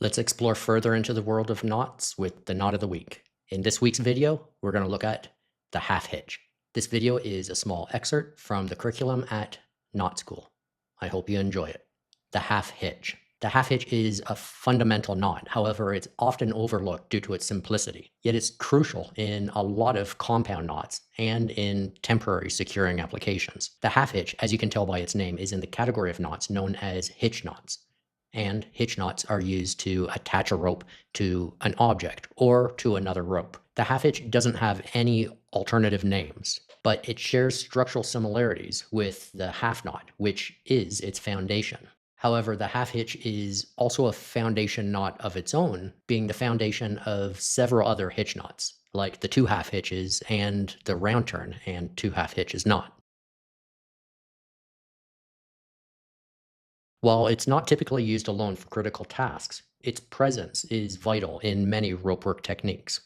Let's explore further into the world of knots with the knot of the week. In this week's video, we're going to look at the half hitch. This video is a small excerpt from the curriculum at Knot School. I hope you enjoy it. The half hitch. The half hitch is a fundamental knot. However, it's often overlooked due to its simplicity. Yet it's crucial in a lot of compound knots and in temporary securing applications. The half hitch, as you can tell by its name, is in the category of knots known as hitch knots. And hitch knots are used to attach a rope to an object or to another rope. The half hitch doesn't have any alternative names, but it shares structural similarities with the half knot, which is its foundation. However, the half hitch is also a foundation knot of its own, being the foundation of several other hitch knots, like the two half hitches and the round turn and two half hitches knot. While it's not typically used alone for critical tasks, its presence is vital in many ropework techniques.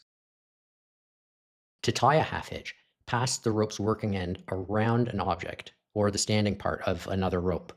To tie a half hitch, pass the rope's working end around an object or the standing part of another rope.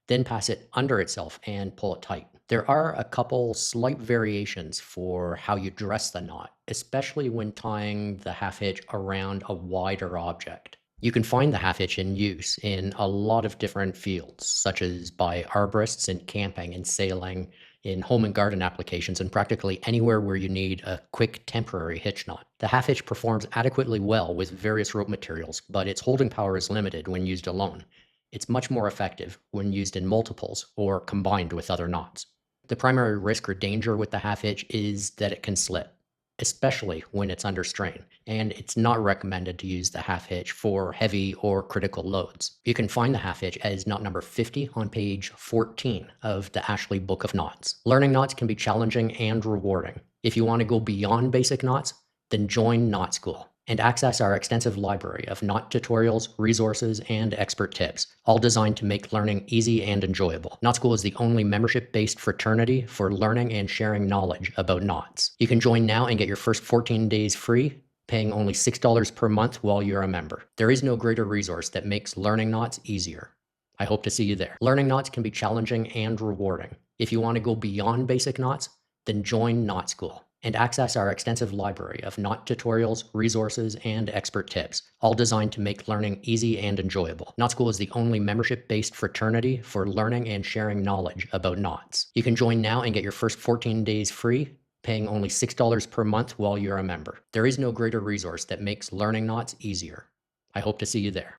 Then pass it under itself and pull it tight. There are a couple slight variations for how you dress the knot, especially when tying the half hitch around a wider object. You can find the half hitch in use in a lot of different fields, such as by arborists in camping and sailing, in home and garden applications, and practically anywhere where you need a quick temporary hitch knot. The half hitch performs adequately well with various rope materials, but its holding power is limited when used alone. It's much more effective when used in multiples or combined with other knots. The primary risk or danger with the half hitch is that it can slip, especially when it's under strain, and it's not recommended to use the half hitch for heavy or critical loads. You can find the half hitch as knot number 50 on page 14 of the Ashley Book of Knots. Learning knots can be challenging and rewarding. If you want to go beyond basic knots, then join Knot School and access our extensive library of knot tutorials, resources, and expert tips, all designed to make learning easy and enjoyable. Knot School is the only membership-based fraternity for learning and sharing knowledge about knots. You can join now and get your first 14 days free, paying only $6 per month while you're a member. There is no greater resource that makes learning knots easier. I hope to see you there. Learning knots can be challenging and rewarding. If you want to go beyond basic knots, then join Knot School and access our extensive library of knot tutorials, resources, and expert tips, all designed to make learning easy and enjoyable. Knot School is the only membership-based fraternity for learning and sharing knowledge about knots. You can join now and get your first 14 days free, paying only $6 per month while you're a member. There is no greater resource that makes learning knots easier. I hope to see you there.